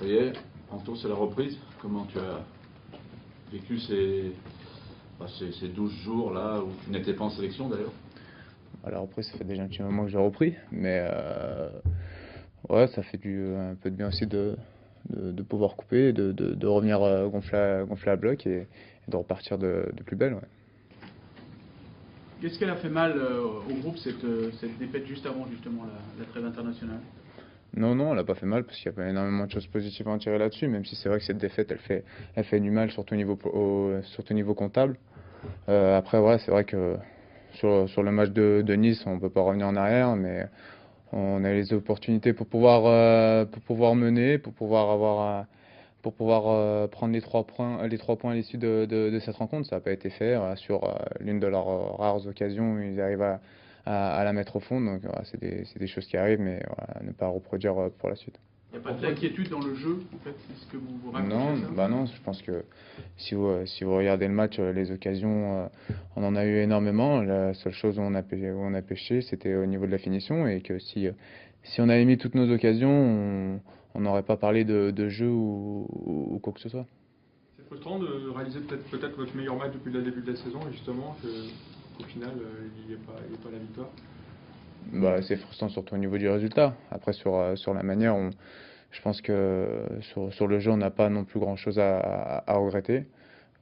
Ça y est, Anto, c'est la reprise. Comment tu as vécu ces 12 jours là où tu n'étais pas en sélection d'ailleurs? À la reprise, ça fait déjà un petit moment que j'ai repris, mais ouais, ça fait un peu de bien aussi de pouvoir couper, de revenir gonfler à bloc et de repartir de plus belle. Ouais. Qu'est-ce qu'elle a fait mal au groupe, cette défaite juste avant justement la trêve internationale? Non, non, elle n'a pas fait mal parce qu'il y avait énormément de choses positives à en tirer là-dessus, même si c'est vrai que cette défaite, elle fait du mal, surtout au niveau comptable. Après, ouais, c'est vrai que sur le match de Nice, on ne peut pas revenir en arrière, mais on a les opportunités pour pouvoir mener, pour pouvoir prendre les 3 points à l'issue de cette rencontre. Ça n'a pas été fait. Voilà, sur l'une de leurs rares occasions, ils arrivent à la mettre au fond. Donc voilà, c'est des choses qui arrivent, mais voilà, ne pas reproduire pour la suite. Il n'y a pas d'inquiétude dans le jeu, en fait, c'est ce que vous racontez Non, ça? bah non, je pense que si vous regardez le match, les occasions, on en a eu énormément. La seule chose où on a pêché, c'était au niveau de la finition, et que si on avait mis toutes nos occasions, on n'aurait pas parlé de jeu ou quoi que ce soit. C'est frustrant de réaliser peut-être votre meilleur match depuis le début de la saison et justement qu'au final, il n'y ait pas la victoire. Bah, c'est frustrant surtout au niveau du résultat. Après, sur la manière, je pense que sur le jeu, on n'a pas non plus grand-chose à regretter.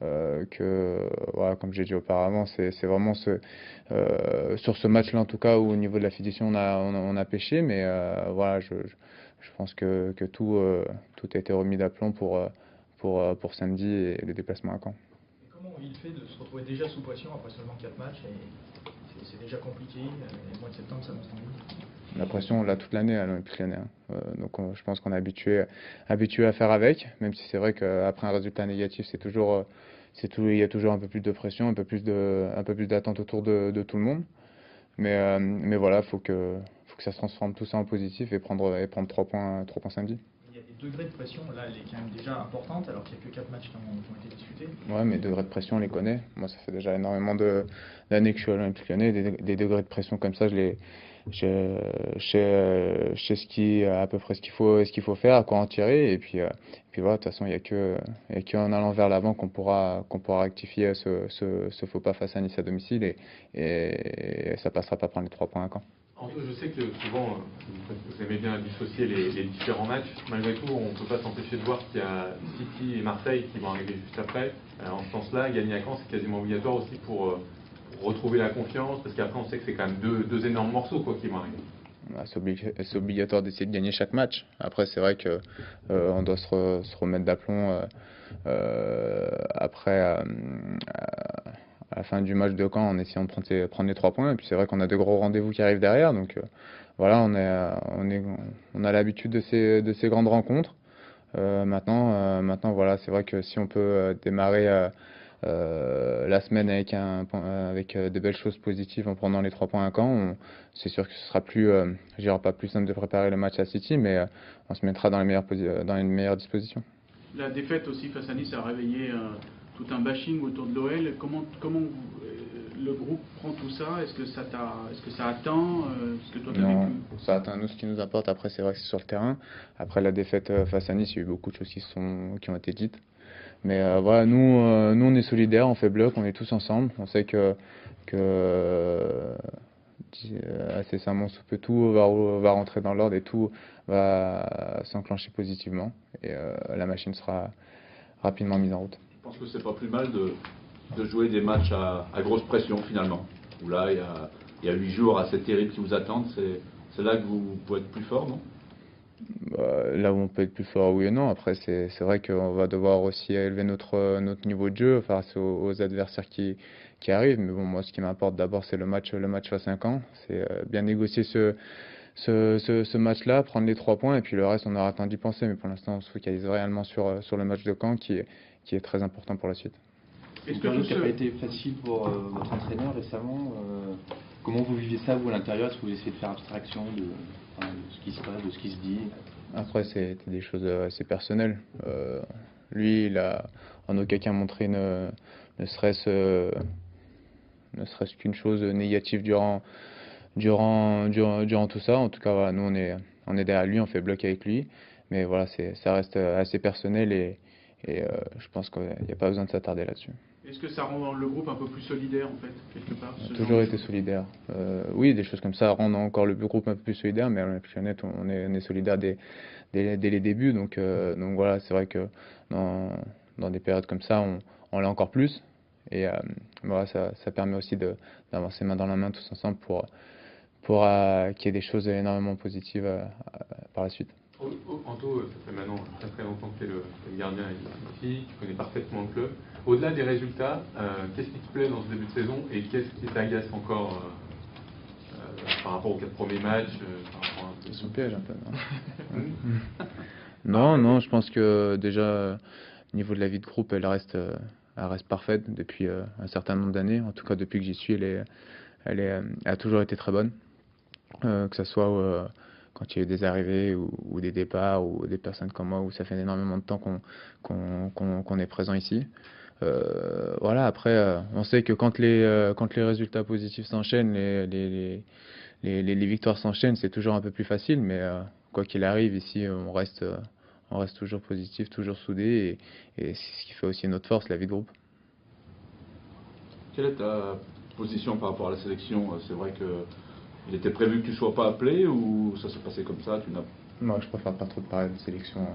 Voilà, comme j'ai dit auparavant, c'est vraiment sur ce match-là en tout cas où au niveau de la finition on a pêché, mais voilà, je pense que tout a été remis d'aplomb pour samedi et le déplacement à Caen. Et comment il fait de se retrouver déjà sous pression après seulement 4 matchs et c'est déjà compliqué, et le mois de septembre ça s'annonce tendu. La pression, on l'a toute l'année à l'Olympique Lyonnais. Donc je pense qu'on est habitué à faire avec, même si c'est vrai qu'après un résultat négatif, il y a toujours un peu plus de pression, un peu plus d'attente autour de tout le monde. Mais voilà, faut que ça se transforme tout ça en positif et prendre 3 points samedi. Il y a des degrés de pression, là elle est quand même déjà importante alors qu'il n'y a que 4 matchs qui ont été discutés. Ouais, mes degrés de pression, on les connaît. Moi, ça fait déjà énormément d'années que je suis à l'Olympique Lyonnais. Des degrés de pression comme ça, je sais à peu près ce qu'il faut faire, à quoi en tirer. Et puis voilà, de toute façon, il y a qu'en allant vers l'avant qu'on pourra rectifier ce faux pas face à Nice à domicile. Et ça passera pas prendre les 3 points à Caen. Anto, je sais que souvent vous aimez bien dissocier les différents matchs. Malgré tout, on ne peut pas s'empêcher de voir qu'il y a City et Marseille qui vont arriver juste après. En ce sens-là, gagner à Caen, c'est quasiment obligatoire aussi pour retrouver la confiance, parce qu'après, on sait que c'est quand même deux énormes morceaux qui vont arriver. Bah, c'est obligatoire d'essayer de gagner chaque match. Après, c'est vrai que on doit se remettre d'aplomb après à la fin du match de Caen en essayant de prendre les 3 points. Et puis c'est vrai qu'on a de gros rendez-vous qui arrivent derrière. Donc voilà, on a l'habitude de ces grandes rencontres. Maintenant, voilà, c'est vrai que si on peut démarrer la semaine avec des belles choses positives en prenant les 3 points à Caen, c'est sûr que ce sera je dirais pas plus simple de préparer le match à City, mais on se mettra dans dans les meilleures dispositions. La défaite aussi face à Nice a réveillé tout un bashing autour de l'OL. Comment le groupe prend tout ça? Est-ce que ça atteint ce que toi tu as Non, vécu? ça atteint nous ce qui nous importe. Après, c'est vrai que c'est sur le terrain. Après la défaite face à Nice, il y a eu beaucoup de choses qui ont été dites. Mais voilà, nous, on est solidaires, on fait bloc, on est tous ensemble. On sait que incessamment sous peu, tout va rentrer dans l'ordre et tout va s'enclencher positivement. Et la machine sera rapidement mise en route. Je pense que c'est pas plus mal de jouer des matchs à grosse pression finalement. Où là, il y a 8 jours assez terribles qui vous attendent. C'est là que vous pouvez être plus fort, non? Bah, là où on peut être plus fort, oui et non. Après, c'est vrai qu'on va devoir aussi élever notre niveau de jeu face aux adversaires qui arrivent. Mais bon, moi, ce qui m'importe d'abord, c'est le match face à Caen. C'est bien négocier ce match-là, prendre les 3 points, et puis le reste, on aura le temps d'y penser. Mais pour l'instant, on se focalise réellement sur le match de Caen qui est très important pour la suite. Est-ce Une que période tout qui n'a ce... pas été facile pour votre entraîneur récemment. Comment vous vivez ça, vous, à l'intérieur? Est-ce que vous essayez de faire abstraction de ce qui se passe, de ce qui se dit? Après, c'est des choses assez personnelles. Lui, il a en aucun cas montré ne serait-ce qu'une chose négative durant tout ça. En tout cas, voilà, nous, on est derrière lui, on fait bloc avec lui. Mais voilà, ça reste assez personnel et je pense qu'il n'y a pas besoin de s'attarder là-dessus. Est-ce que ça rend le groupe un peu plus solidaire, en fait, quelque part? On a toujours été solidaire. Oui, des choses comme ça rendent encore le groupe un peu plus solidaire, mais à honnête, on est solidaire dès les débuts. Donc voilà, c'est vrai que dans des périodes comme ça, on l'est encore plus. Et voilà, ça permet aussi d'avancer main dans la main tous ensemble pour qu'il y ait des choses énormément positives par la suite. Anto, ça fait maintenant très très longtemps que tu es le gardien ici, tu connais parfaitement le club. Au-delà des résultats, qu'est-ce qui te plaît dans ce début de saison et qu'est-ce qui t'agace encore par rapport aux 4 premiers matchs C'est son piège un peu, non? Non, je pense que déjà, au niveau de la vie de groupe, elle reste parfaite depuis un certain nombre d'années. En tout cas, depuis que j'y suis, elle a toujours été très bonne. Que ce soit quand il y a eu des arrivées ou des départs ou des personnes comme moi où ça fait énormément de temps qu'on est présent ici. Voilà, après, on sait que quand les résultats positifs s'enchaînent, les victoires s'enchaînent, c'est toujours un peu plus facile, mais quoi qu'il arrive, ici, on reste toujours positif, toujours soudé, et c'est ce qui fait aussi notre force, la vie de groupe. Quelle est ta position par rapport à la sélection? C'est vrai qu'il était prévu que tu ne sois pas appelé ou ça s'est passé comme ça? Moi, je préfère pas trop te parler de sélection.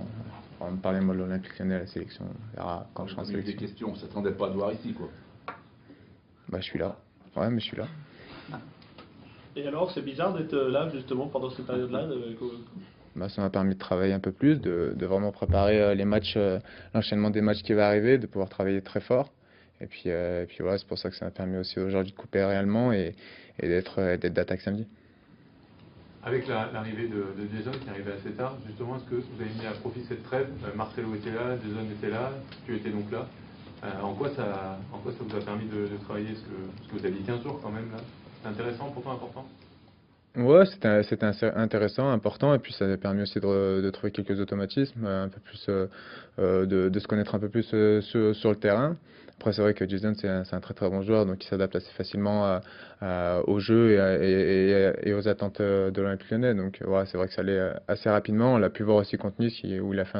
Parlez-moi de l'Olympique Lyonnais à la sélection. On verra quand je serai en sélection. Des questions, on ne s'attendait pas à te voir ici, quoi. Bah, je suis là. Ouais, mais je suis là. Et alors, c'est bizarre d'être là, justement, pendant cette période-là Bah, ça m'a permis de travailler un peu plus, de vraiment préparer les matchs, l'enchaînement des matchs qui va arriver, de pouvoir travailler très fort. Et puis voilà, c'est pour ça que ça m'a permis aussi aujourd'hui de couper réellement et d'être d'attaque samedi. Avec l'arrivée de Jason qui est arrivé assez tard, justement, est-ce que vous avez mis à profit cette trêve? Marcelo était là, Jason était là, tu étais donc là. En quoi ça vous a permis de travailler? Parce que vous aviez 15 jours quand même là. C'est intéressant, pourtant important? Ouais, c'était intéressant, important, et puis ça a permis aussi de trouver quelques automatismes, un peu plus, de se connaître un peu plus sur le terrain. Après, c'est vrai que Jason, c'est un très très bon joueur, donc il s'adapte assez facilement au jeu et aux attentes de l'Olympique Lyonnais. Donc voilà, c'est vrai que ça allait assez rapidement. On l'a pu voir aussi contre Nice, où il a fait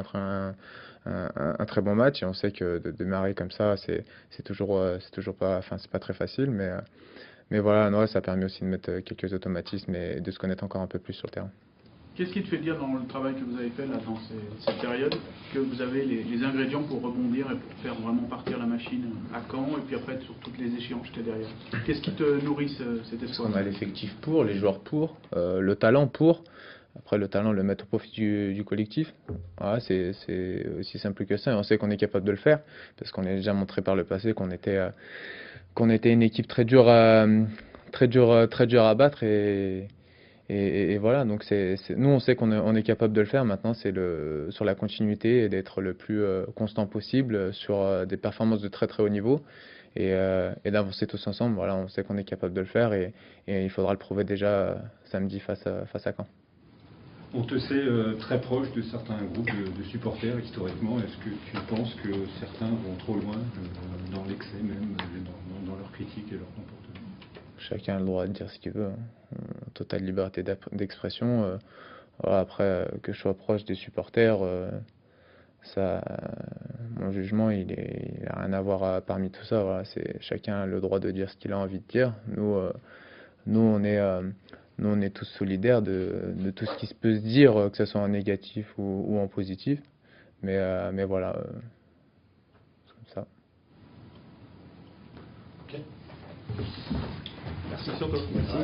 un très bon match, et on sait que de démarrer comme ça, c'est toujours pas, enfin, c'est pas très facile, mais voilà, non, ça a permis aussi de mettre quelques automatismes et de se connaître encore un peu plus sur le terrain. Qu'est-ce qui te fait dire dans le travail que vous avez fait là, dans cette période, que vous avez les ingrédients pour rebondir et pour faire vraiment partir la machine à Caen et puis après sur toutes les échéances que derrière? Qu'est-ce qui te nourrit cet espoir? On a l'effectif pour, les joueurs pour, le talent pour. Après, le talent, le mettre au profit du collectif. Voilà, c'est aussi simple que ça. Et on sait qu'on est capable de le faire parce qu'on a déjà montré par le passé qu'on était une équipe très dure à battre et voilà. Donc nous, on sait qu'on est capable de le faire. Maintenant, c'est sur la continuité et d'être le plus constant possible sur des performances de très très haut niveau et d'avancer tous ensemble. Voilà, on sait qu'on est capable de le faire et il faudra le prouver déjà samedi face à Caen. On te sait très proche de certains groupes de supporters historiquement. Est-ce que tu penses que certains vont trop loin dans l'excès même, dans leur critique et leur comportement? Chacun a le droit de dire ce qu'il veut, hein. Totale liberté d'expression. Voilà, après, que je sois proche des supporters, mon jugement, il a rien à voir parmi tout ça. Voilà, chacun a le droit de dire ce qu'il a envie de dire. Nous, on est tous solidaires de tout ce qui se peut se dire, que ce soit en négatif ou en positif. Mais voilà, c'est comme ça. Ok. Merci surtout. Merci.